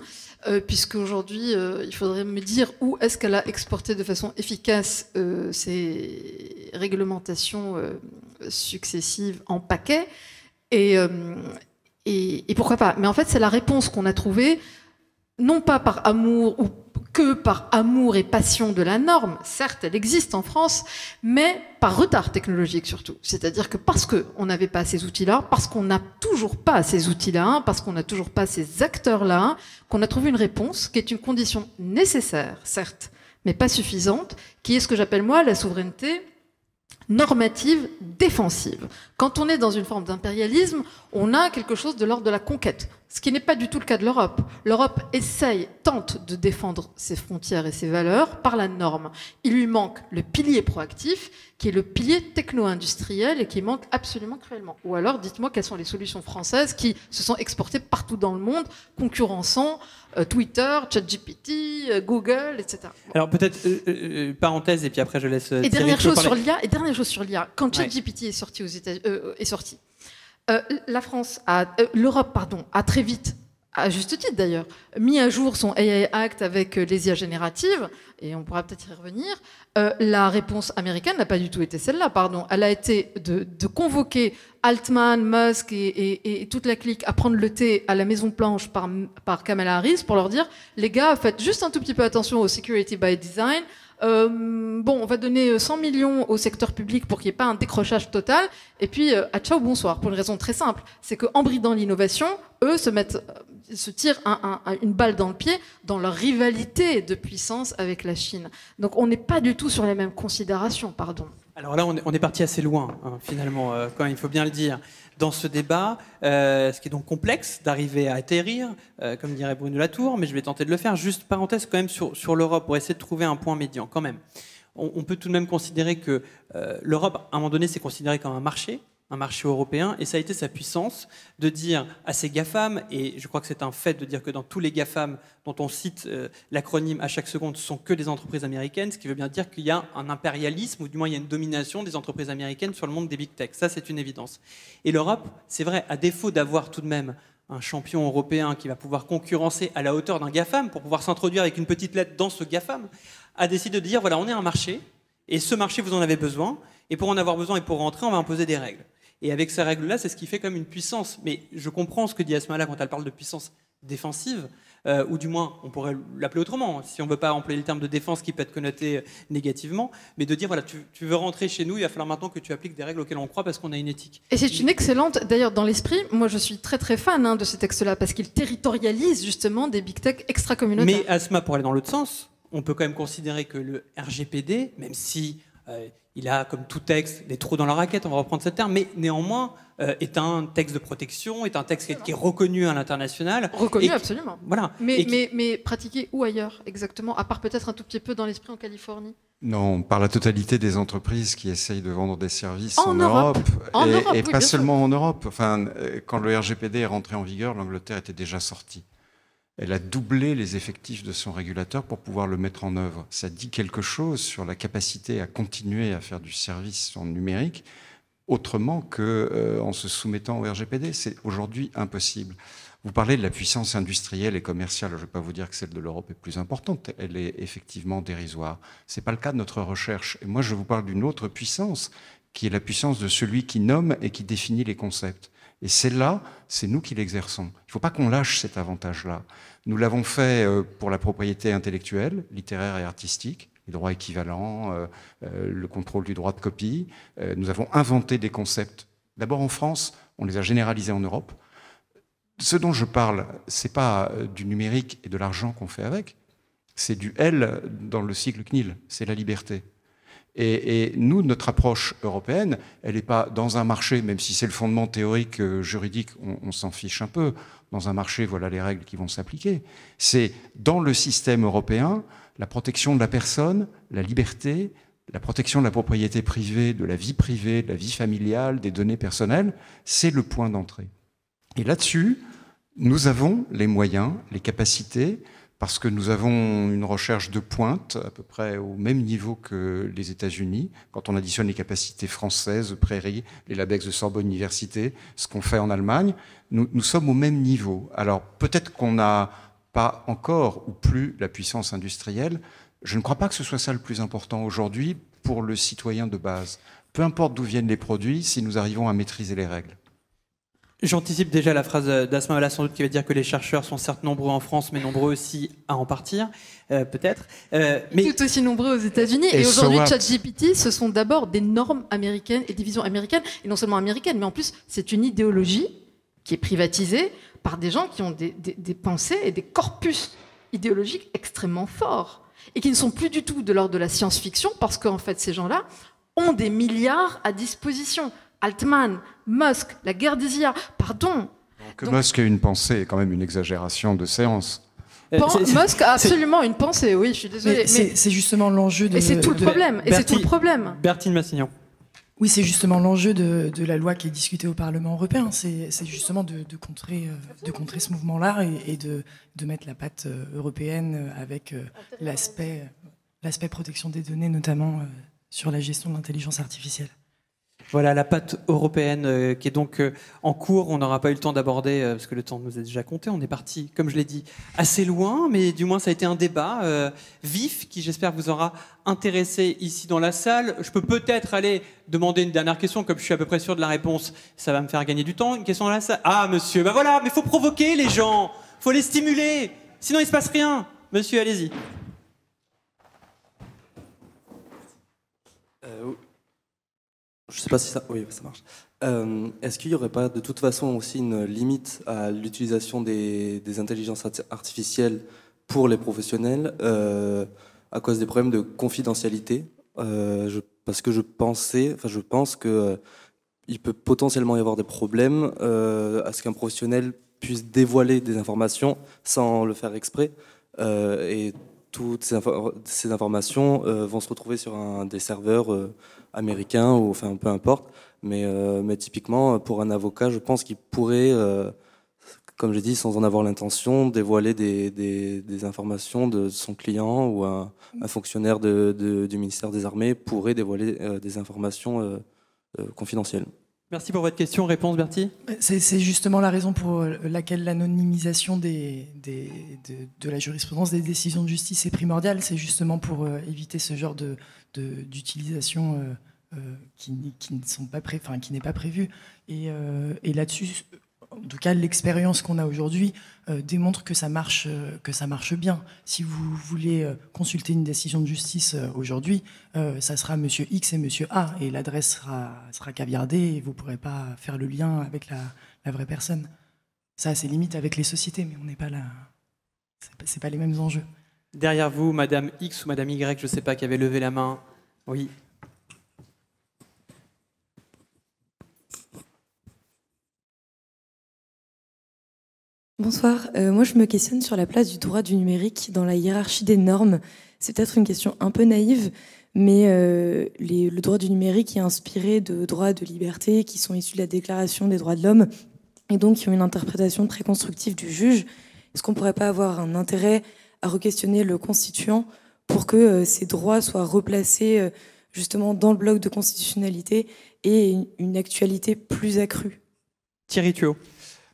puisque aujourd'hui, il faudrait me dire où est-ce qu'elle a exporté de façon efficace ces réglementations successives en paquet. Et pourquoi pas. Mais en fait, c'est la réponse qu'on a trouvée, non pas par amour ou que par amour et passion de la norme, certes elle existe en France, mais par retard technologique surtout. C'est-à-dire que parce qu'on n'avait pas ces outils-là, parce qu'on n'a toujours pas ces outils-là, parce qu'on n'a toujours pas ces acteurs-là, qu'on a trouvé une réponse qui est une condition nécessaire, certes, mais pas suffisante, qui est ce que j'appelle moi la souveraineté normative défensive. Quand on est dans une forme d'impérialisme, on a quelque chose de l'ordre de la conquête, ce qui n'est pas du tout le cas de l'Europe. L'Europe tente de défendre ses frontières et ses valeurs par la norme. Il lui manque le pilier proactif, qui est le pilier techno-industriel et qui manque absolument cruellement. Ou alors, dites-moi quelles sont les solutions françaises qui se sont exportées partout dans le monde, concurrençant Twitter, ChatGPT, Google, etc. Bon. Alors peut-être parenthèse et puis après je laisse. Et dernière chose sur l'IA. Quand ChatGPT est sorti aux États-Unis, la France l'Europe a très vite, à juste titre d'ailleurs, mis à jour son AI Act avec les IA génératives, et on pourra peut-être y revenir. La réponse américaine n'a pas du tout été celle-là, pardon. Elle a été de convoquer Altman, Musk et toute la clique à prendre le thé à la Maison Blanche par Kamala Harris pour leur dire, les gars, faites juste un tout petit peu attention au security by design. On va donner 100 millions au secteur public pour qu'il n'y ait pas un décrochage total. Et puis, ciao, bonsoir. Pour une raison très simple, c'est qu'en bridant l'innovation, eux se tirent une balle dans le pied dans leur rivalité de puissance avec la Chine. Donc, on n'est pas du tout sur les mêmes considérations, pardon. Alors là, on est parti assez loin, finalement, quand même, il faut bien le dire, dans ce débat, ce qui est donc complexe d'arriver à atterrir, comme dirait Bruno Latour, mais je vais tenter de le faire. Juste parenthèse quand même sur l'Europe, pour essayer de trouver un point médian, quand même. on peut tout de même considérer que l'Europe, à un moment donné, s'est considérée comme un marché européen, et ça a été sa puissance de dire à ces GAFAM, et je crois que c'est un fait de dire que dans tous les GAFAM dont on cite l'acronyme à chaque seconde, ce sont que des entreprises américaines, ce qui veut bien dire qu'il y a un impérialisme, ou du moins il y a une domination des entreprises américaines sur le monde des big tech. Ça, c'est une évidence. Et l'Europe, c'est vrai, à défaut d'avoir tout de même un champion européen qui va pouvoir concurrencer à la hauteur d'un GAFAM, pour pouvoir s'introduire avec une petite lettre dans ce GAFAM, a décidé de dire, voilà, on est un marché, et ce marché, vous en avez besoin, et pour en avoir besoin et pour rentrer, on va imposer des règles. Et avec ces règles-là, c'est ce qui fait comme une puissance. Mais je comprends ce que dit Asma quand elle parle de puissance défensive, ou du moins, on pourrait l'appeler autrement, si on ne veut pas employer le terme de défense qui peut être connoté négativement, mais de dire, voilà, tu veux rentrer chez nous, il va falloir maintenant que tu appliques des règles auxquelles on croit parce qu'on a une éthique. Et c'est une excellente, d'ailleurs dans l'esprit, moi je suis très très fan de ce texte-là, parce qu'il territorialise justement des big tech extra-communautaires. Mais Asma, pour aller dans l'autre sens, on peut quand même considérer que le RGPD, même si il a, comme tout texte, des trous dans la raquette, on va reprendre ce terme, mais néanmoins est un texte de protection, est un texte qui est reconnu à l'international. Reconnu, absolument. Voilà. Mais pratiqué où ailleurs, exactement, à part peut-être un tout petit peu dans l'esprit en Californie? Non, par la totalité des entreprises qui essayent de vendre des services en Europe. Et pas seulement en Europe. Enfin, quand le RGPD est rentré en vigueur, l'Angleterre était déjà sortie. Elle a doublé les effectifs de son régulateur pour pouvoir le mettre en œuvre. Ça dit quelque chose sur la capacité à continuer à faire du service en numérique autrement qu'en se soumettant au RGPD. C'est aujourd'hui impossible. Vous parlez de la puissance industrielle et commerciale. Je ne vais pas vous dire que celle de l'Europe est plus importante. Elle est effectivement dérisoire. Ce n'est pas le cas de notre recherche. Et moi, je vous parle d'une autre puissance, qui est la puissance de celui qui nomme et qui définit les concepts. Et celle-là, c'est nous qui l'exerçons. Il ne faut pas qu'on lâche cet avantage-là. Nous l'avons fait pour la propriété intellectuelle, littéraire et artistique, les droits équivalents, le contrôle du droit de copie. Nous avons inventé des concepts. D'abord en France, on les a généralisés en Europe. Ce dont je parle, ce n'est pas du numérique et de l'argent qu'on fait avec, c'est du L dans le cycle CNIL, c'est la liberté. Et nous, notre approche européenne, elle n'est pas dans un marché, même si c'est le fondement théorique, juridique, on s'en fiche un peu. Dans un marché, voilà les règles qui vont s'appliquer. C'est dans le système européen, la protection de la personne, la liberté, la protection de la propriété privée, de la vie familiale, des données personnelles, c'est le point d'entrée. Et là-dessus, nous avons les moyens, les capacités, parce que nous avons une recherche de pointe, à peu près au même niveau que les États-Unis. Quand on additionne les capacités françaises, Prairie, les LabEx de Sorbonne Université, ce qu'on fait en Allemagne, nous sommes au même niveau. Alors peut-être qu'on n'a pas encore ou plus la puissance industrielle. Je ne crois pas que ce soit ça le plus important aujourd'hui pour le citoyen de base. Peu importe d'où viennent les produits, si nous arrivons à maîtriser les règles. J'anticipe déjà la phrase d'Asma Allah sans doute qui va dire que les chercheurs sont certes nombreux en France, mais nombreux aussi à en partir, peut-être. Mais tout aussi nombreux aux États-Unis. Et aujourd'hui, ChatGPT, ce sont d'abord des normes américaines et des visions américaines, et non seulement américaines, mais en plus, c'est une idéologie qui est privatisée par des gens qui ont des pensées et des corpus idéologiques extrêmement forts, et qui ne sont plus du tout de l'ordre de la science-fiction, parce qu'en fait, ces gens-là ont des milliards à disposition. Altman, Musk, la guerre des IA, pardon. Que Musk ait une pensée est quand même une exagération de séance. Musk a absolument une pensée, oui, je suis désolée. Mais c'est justement l'enjeu de... Et c'est tout le problème. Et c'est tout le problème. Bertine Massignon. Oui, c'est justement l'enjeu de la loi qui est discutée au Parlement européen. C'est justement de contrer ce mouvement-là et de mettre la patte européenne avec l'aspect protection des données, notamment sur la gestion de l'intelligence artificielle. Voilà, la patte européenne qui est donc en cours. On n'aura pas eu le temps d'aborder, parce que le temps nous est déjà compté. On est parti, comme je l'ai dit, assez loin, mais du moins ça a été un débat vif qui, j'espère, vous aura intéressé ici dans la salle. Je peux peut-être aller demander une dernière question, comme je suis à peu près sûr de la réponse. Ça va me faire gagner du temps. Une question dans la salle. Ah, monsieur, ben voilà, mais il faut provoquer les gens. Il faut les stimuler. Sinon, il ne se passe rien. Monsieur, allez-y. Je ne sais pas si ça... Oui, ça marche. Est-ce qu'il n'y aurait pas de toute façon aussi une limite à l'utilisation des intelligences artificielles pour les professionnels à cause des problèmes de confidentialité parce que je pense qu'il peut potentiellement y avoir des problèmes à ce qu'un professionnel puisse dévoiler des informations sans le faire exprès et toutes ces informations vont se retrouver sur des serveurs américains ou enfin peu importe. Mais typiquement, pour un avocat, je pense qu'il pourrait, comme j'ai dit, sans en avoir l'intention, dévoiler des informations de son client, ou un fonctionnaire du ministère des Armées pourrait dévoiler des informations confidentielles. Merci pour votre question. Réponse, Bertie? C'est justement la raison pour laquelle l'anonymisation de la jurisprudence des décisions de justice est primordiale. C'est justement pour éviter ce genre d'utilisation qui n'est pas prévu. Et là-dessus, en tout cas, l'expérience qu'on a aujourd'hui démontre que ça marche bien. Si vous voulez consulter une décision de justice aujourd'hui, ça sera Monsieur X et Monsieur A, et l'adresse sera caviardée, et vous ne pourrez pas faire le lien avec la vraie personne. Ça, c'est limite avec les sociétés, mais on n'est pas là. C'est pas les mêmes enjeux. Derrière vous, Madame X ou Madame Y, je ne sais pas, qui avait levé la main. Oui. Bonsoir, moi je me questionne sur la place du droit du numérique dans la hiérarchie des normes. C'est peut-être une question un peu naïve, mais le droit du numérique est inspiré de droits de liberté qui sont issus de la Déclaration des droits de l'homme et donc qui ont une interprétation très constructive du juge. Est-ce qu'on ne pourrait pas avoir un intérêt à re-questionner le constituant pour que ces droits soient replacés justement dans le bloc de constitutionnalité et une actualité plus accrue? Thierry Thuot.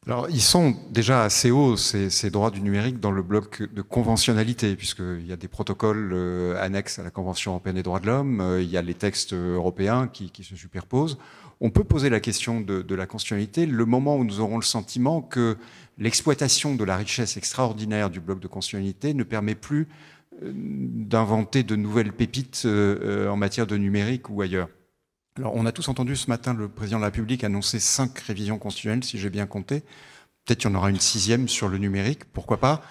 Alors, ils sont déjà assez hauts, ces droits du numérique, dans le bloc de conventionnalité, puisqu'il y a des protocoles annexes à la Convention européenne des droits de l'homme, il y a les textes européens qui se superposent. On peut poser la question de la constitutionnalité le moment où nous aurons le sentiment que l'exploitation de la richesse extraordinaire du bloc de constitutionnalité ne permet plus d'inventer de nouvelles pépites en matière de numérique ou ailleurs. Alors, on a tous entendu ce matin le président de la République annoncer 5 révisions constitutionnelles, si j'ai bien compté. Peut-être qu'il y en aura une 6e sur le numérique, pourquoi pas.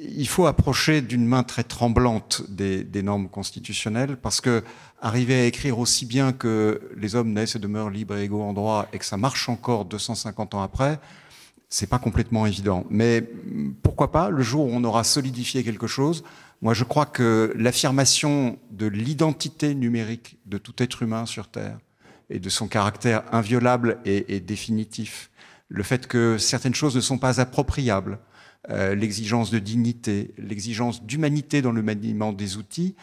Il faut approcher d'une main très tremblante des normes constitutionnelles, parce que arriver à écrire aussi bien que les hommes naissent et demeurent libres et égaux en droit, et que ça marche encore 250 ans après, c'est pas complètement évident. Mais pourquoi pas, le jour où on aura solidifié quelque chose. Moi, je crois que l'affirmation de l'identité numérique de tout être humain sur Terre et de son caractère inviolable et définitif, le fait que certaines choses ne sont pas appropriables, l'exigence de dignité, l'exigence d'humanité dans le maniement des outils,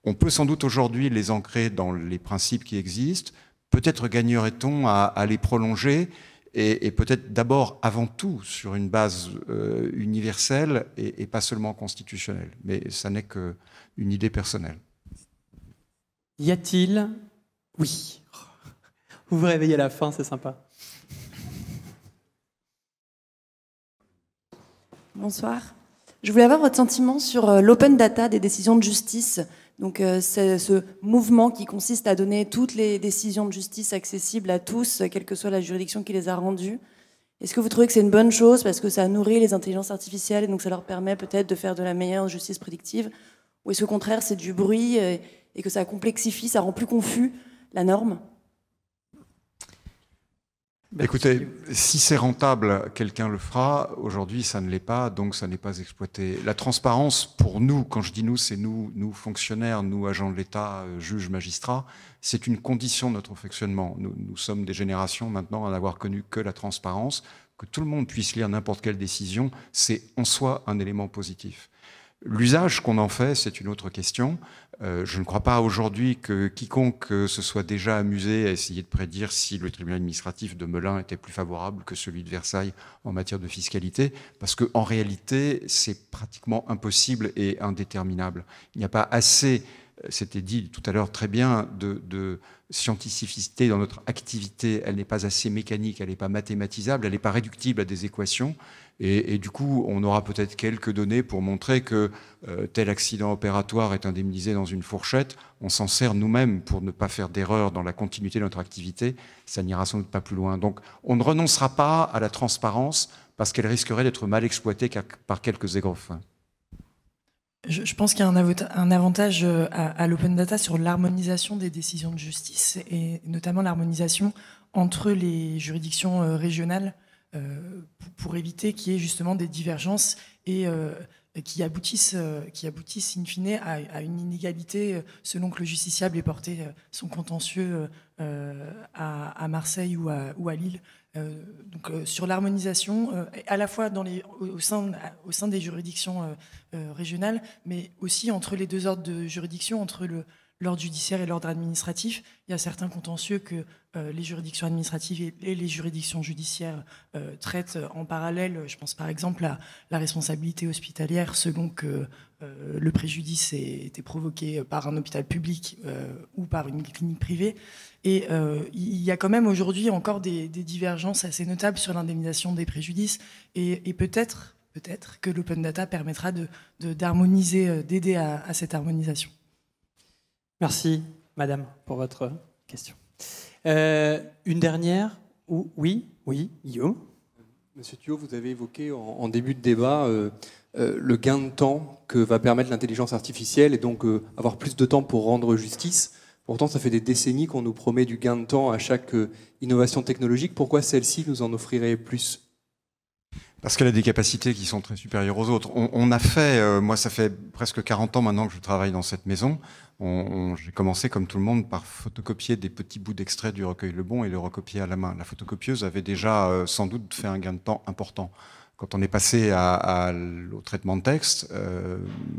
on peut sans doute aujourd'hui les ancrer dans les principes qui existent. Peut-être gagnerait-on à les prolonger, et peut-être d'abord, avant tout, sur une base universelle et pas seulement constitutionnelle. Mais ça n'est qu'une idée personnelle. Y a-t-il... Oui. Vous vous réveillez à la fin, c'est sympa. Bonsoir. Je voulais avoir votre sentiment sur l'open data des décisions de justice. Donc c'est ce mouvement qui consiste à donner toutes les décisions de justice accessibles à tous, quelle que soit la juridiction qui les a rendues. Est-ce que vous trouvez que c'est une bonne chose parce que ça nourrit les intelligences artificielles et donc ça leur permet peut-être de faire de la meilleure justice prédictive? Ou est-ce qu'au contraire c'est du bruit et que ça complexifie, ça rend plus confus la norme? Écoutez, si c'est rentable, quelqu'un le fera. Aujourd'hui, ça ne l'est pas, donc ça n'est pas exploité. La transparence, pour nous, quand je dis nous, c'est nous fonctionnaires, nous agents de l'État, juges, magistrats, c'est une condition de notre fonctionnement. Nous sommes des générations maintenant à n'avoir connu que la transparence. Que tout le monde puisse lire n'importe quelle décision, c'est en soi un élément positif. L'usage qu'on en fait, c'est une autre question. Je ne crois pas aujourd'hui que quiconque se soit déjà amusé à essayer de prédire si le tribunal administratif de Melun était plus favorable que celui de Versailles en matière de fiscalité, parce qu'en réalité, c'est pratiquement impossible et indéterminable. Il n'y a pas assez, c'était dit tout à l'heure très bien, de scientificité dans notre activité. Elle n'est pas assez mécanique, elle n'est pas mathématisable, elle n'est pas réductible à des équations. Et du coup, on aura peut-être quelques données pour montrer que tel accident opératoire est indemnisé dans une fourchette. On s'en sert nous-mêmes pour ne pas faire d'erreur dans la continuité de notre activité. Ça n'ira sans doute pas plus loin. Donc, on ne renoncera pas à la transparence parce qu'elle risquerait d'être mal exploitée par quelques aigrefins. Je pense qu'il y a un avantage à l'open data sur l'harmonisation des décisions de justice et notamment l'harmonisation entre les juridictions régionales pour éviter qu'il y ait justement des divergences et qui aboutissent in fine à une inégalité selon que le justiciable ait porté son contentieux à Marseille ou à Lille. Donc sur l'harmonisation, à la fois au sein des juridictions régionales, mais aussi entre les deux ordres de juridiction, entre l'ordre judiciaire et l'ordre administratif. Il y a certains contentieux que les juridictions administratives et les juridictions judiciaires traitent en parallèle. Je pense par exemple à la responsabilité hospitalière selon que le préjudice ait été provoqué par un hôpital public ou par une clinique privée. Et il y a quand même aujourd'hui encore des divergences assez notables sur l'indemnisation des préjudices. Et peut-être que l'open data permettra d'harmoniser, d'aider à cette harmonisation. Merci, madame, pour votre question. Une dernière Oui, Guillaume. Monsieur Thuot, vous avez évoqué en début de débat le gain de temps que va permettre l'intelligence artificielle et donc avoir plus de temps pour rendre justice. Pourtant, ça fait des décennies qu'on nous promet du gain de temps à chaque innovation technologique. Pourquoi celle-ci nous en offrirait plus ? Parce qu'elle a des capacités qui sont très supérieures aux autres. On a fait, moi ça fait presque 40 ans maintenant que je travaille dans cette maison, j'ai commencé comme tout le monde par photocopier des petits bouts d'extrait du recueil Le Bon et le recopier à la main. La photocopieuse avait déjà sans doute fait un gain de temps important. Quand on est passé au traitement de texte,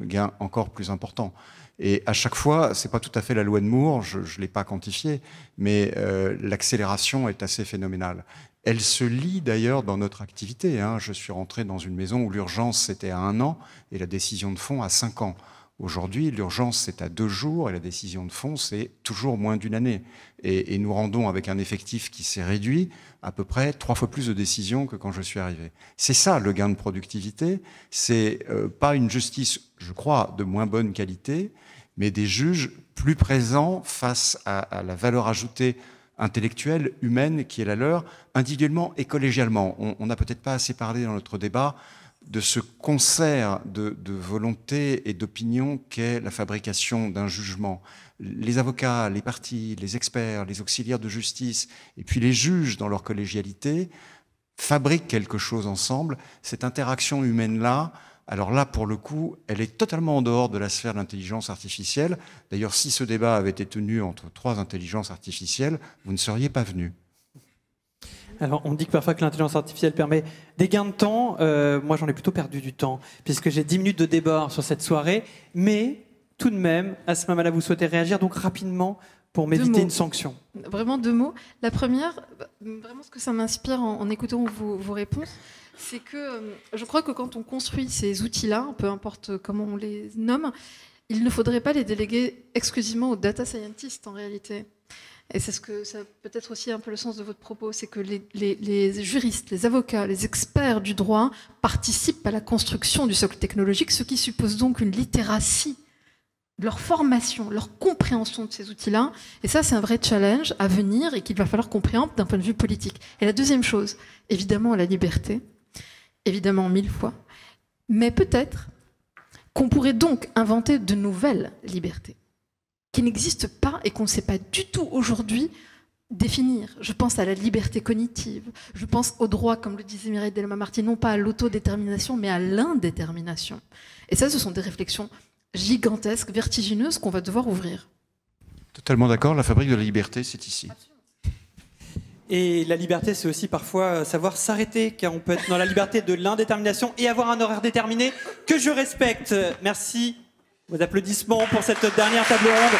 gain encore plus important. Et à chaque fois, c'est pas tout à fait la loi de Moore, je l'ai pas quantifié, mais l'accélération est assez phénoménale. Elle se lie d'ailleurs dans notre activité. Je suis rentré dans une maison où l'urgence c'était à 1 an et la décision de fond à 5 ans. Aujourd'hui, l'urgence c'est à 2 jours et la décision de fond c'est toujours moins d'1 année. Et nous rendons avec un effectif qui s'est réduit à peu près 3 fois plus de décisions que quand je suis arrivé. C'est ça le gain de productivité. C'est pas une justice, je crois, de moins bonne qualité, mais des juges plus présents face à la valeur ajoutée intellectuelle, humaine qui est la leur, individuellement et collégialement. On n'a peut-être pas assez parlé dans notre débat de ce concert de volonté et d'opinion qu'est la fabrication d'un jugement. Les avocats, les parties, les experts, les auxiliaires de justice, et puis les juges dans leur collégialité, fabriquent quelque chose ensemble. Cette interaction humaine-là, alors là, pour le coup, elle est totalement en dehors de la sphère de l'intelligence artificielle. D'ailleurs, si ce débat avait été tenu entre 3 intelligences artificielles, vous ne seriez pas venus. Alors, on dit que parfois que l'intelligence artificielle permet des gains de temps. Moi, j'en ai plutôt perdu du temps, puisque j'ai 10 minutes de débat sur cette soirée. Mais tout de même, Asma Mala, vous souhaitez réagir donc rapidement pour m'éviter une sanction. Vraiment 2 mots. La première, vraiment ce que ça m'inspire en écoutant vos réponses, c'est que je crois que quand on construit ces outils-là, peu importe comment on les nomme, il ne faudrait pas les déléguer exclusivement aux data scientists en réalité. Et c'est ce que ça peut-être aussi un peu le sens de votre propos, c'est que les juristes, les avocats, les experts du droit participent à la construction du socle technologique, ce qui suppose donc une littératie, leur formation, leur compréhension de ces outils-là. Et ça, c'est un vrai challenge à venir et qu'il va falloir comprendre d'un point de vue politique. Et la deuxième chose, évidemment, la liberté. Évidemment, 1000 fois. Mais peut-être qu'on pourrait donc inventer de nouvelles libertés qui n'existent pas et qu'on ne sait pas du tout aujourd'hui définir. Je pense à la liberté cognitive. Je pense au droit, comme le disait Mireille Delmas-Marty, non pas à l'autodétermination, mais à l'indétermination. Et ça, ce sont des réflexions gigantesques, vertigineuses qu'on va devoir ouvrir. Totalement d'accord, la fabrique de la liberté, c'est ici. Absolument. Et la liberté, c'est aussi parfois savoir s'arrêter, car on peut être dans la liberté de l'indétermination et avoir un horaire déterminé que je respecte. Merci. Vos applaudissements pour cette dernière table ronde.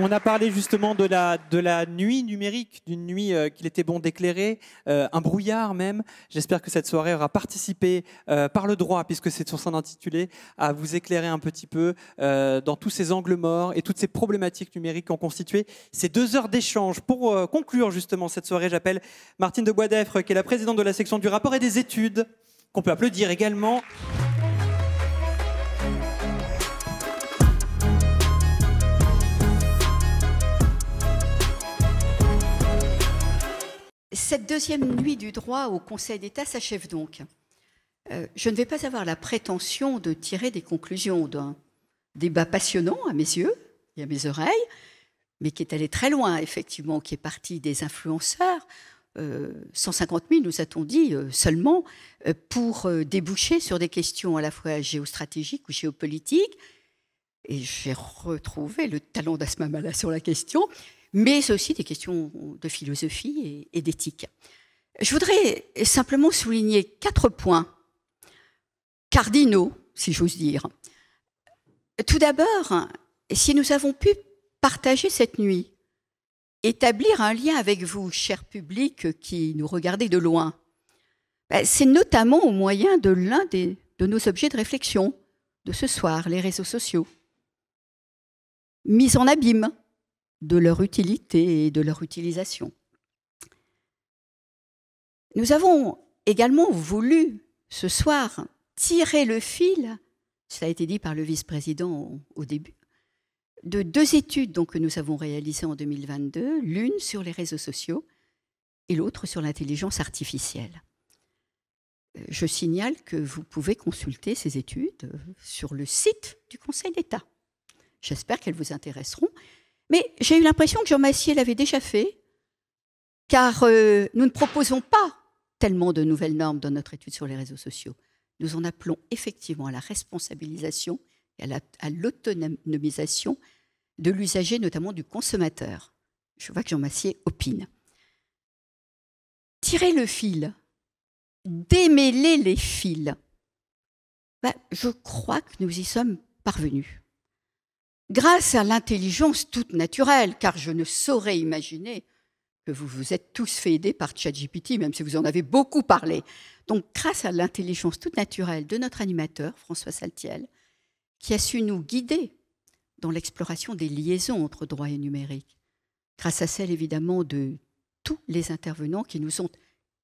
On a parlé justement de la nuit numérique, d'une nuit qu'il était bon d'éclairer, un brouillard même. J'espère que cette soirée aura participé par le droit, puisque c'est son intitulé, à vous éclairer un petit peu dans tous ces angles morts et toutes ces problématiques numériques qui ont constitué ces 2 heures d'échange. Pour conclure justement cette soirée, j'appelle Martine de Boisdeffre, qui est la présidente de la section du rapport et des études, qu'on peut applaudir également. Cette deuxième nuit du droit au Conseil d'État s'achève donc. Je ne vais pas avoir la prétention de tirer des conclusions d'un débat passionnant à mes yeux et à mes oreilles, mais qui est allé très loin, effectivement, qui est parti des influenceurs, 150 000, nous a-t-on dit, seulement, pour déboucher sur des questions à la fois géostratégiques ou géopolitiques. Et j'ai retrouvé le talent d'Asma Mala sur la question, mais aussi des questions de philosophie et d'éthique. Je voudrais simplement souligner 4 points cardinaux, si j'ose dire. Tout d'abord, si nous avons pu partager cette nuit, établir un lien avec vous, cher public qui nous regardez de loin, c'est notamment au moyen de l'un de nos objets de réflexion de ce soir, les réseaux sociaux, mis en abîme de leur utilité et de leur utilisation. Nous avons également voulu, ce soir, tirer le fil, cela a été dit par le vice-président au début, de 2 études donc, que nous avons réalisées en 2022, l'une sur les réseaux sociaux et l'autre sur l'intelligence artificielle. Je signale que vous pouvez consulter ces études sur le site du Conseil d'État. J'espère qu'elles vous intéresseront. Mais j'ai eu l'impression que Jean Massier l'avait déjà fait, car nous ne proposons pas tellement de nouvelles normes dans notre étude sur les réseaux sociaux. Nous en appelons effectivement à la responsabilisation et à l'autonomisation de l'usager, notamment du consommateur. Je vois que Jean Massier opine. Tirer le fil, démêler les fils, je crois que nous y sommes parvenus. Grâce à l'intelligence toute naturelle, car je ne saurais imaginer que vous vous êtes tous fait aider par ChatGPT, même si vous en avez beaucoup parlé. Donc, grâce à l'intelligence toute naturelle de notre animateur, François Saltiel, qui a su nous guider dans l'exploration des liaisons entre droit et numérique, grâce à celle, évidemment, de tous les intervenants qui nous ont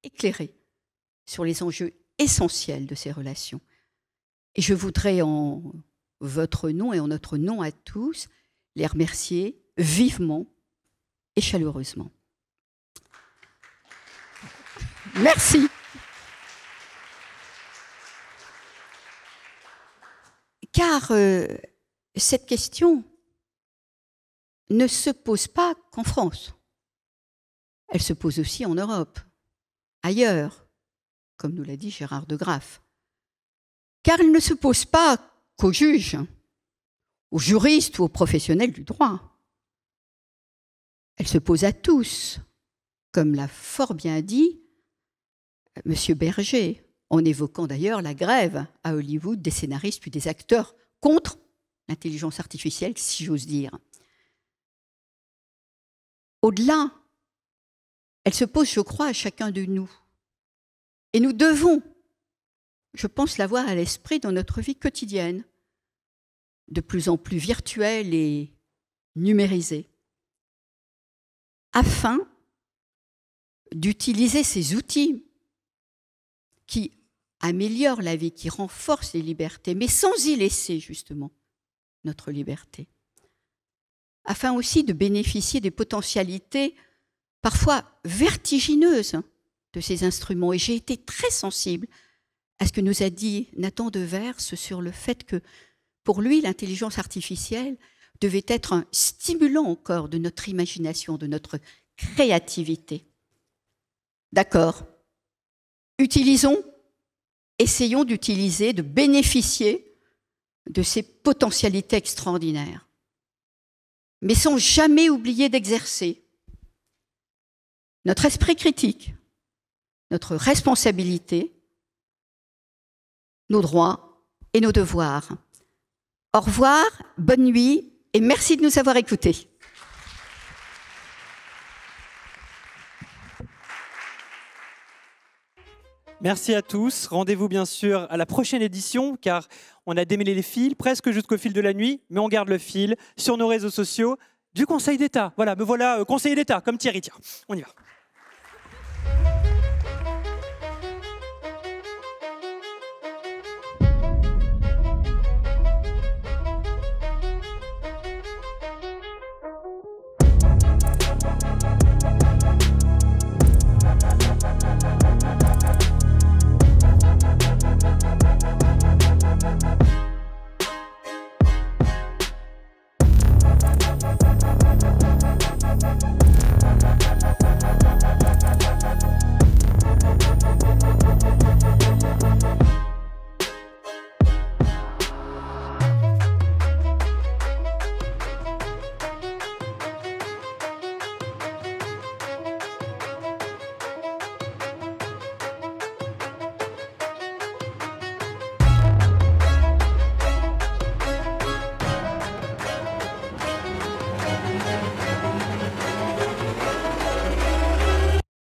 éclairés sur les enjeux essentiels de ces relations. Et je voudrais, en votre nom et en notre nom à tous, les remercier vivement et chaleureusement. Merci. Car cette question ne se pose pas qu'en France. Elle se pose aussi en Europe, ailleurs, comme nous l'a dit Gérard de Graff. Car elle ne se pose pas qu'aux juges, aux juristes ou aux professionnels du droit. Elle se pose à tous, comme l'a fort bien dit M. Berger, en évoquant d'ailleurs la grève à Hollywood des scénaristes puis des acteurs contre l'intelligence artificielle, si j'ose dire. Au-delà, elle se pose, je crois, à chacun de nous. Et nous devons, je pense, l'avoir à l'esprit dans notre vie quotidienne, de plus en plus virtuelle et numérisée, afin d'utiliser ces outils qui améliorent la vie, qui renforcent les libertés, mais sans y laisser justement notre liberté, afin aussi de bénéficier des potentialités parfois vertigineuses de ces instruments. Et j'ai été très sensible à ce que nous a dit Nathan Devers sur le fait que, pour lui, l'intelligence artificielle devait être un stimulant encore de notre imagination, de notre créativité. D'accord. Utilisons, essayons d'utiliser, de bénéficier de ces potentialités extraordinaires, mais sans jamais oublier d'exercer notre esprit critique, notre responsabilité, nos droits et nos devoirs. Au revoir, bonne nuit et merci de nous avoir écoutés. Merci à tous. Rendez-vous bien sûr à la prochaine édition car on a démêlé les fils presque jusqu'au fil de la nuit, mais on garde le fil sur nos réseaux sociaux du Conseil d'État. Voilà, me voilà conseiller d'État comme Thierry. Tiens, on y va.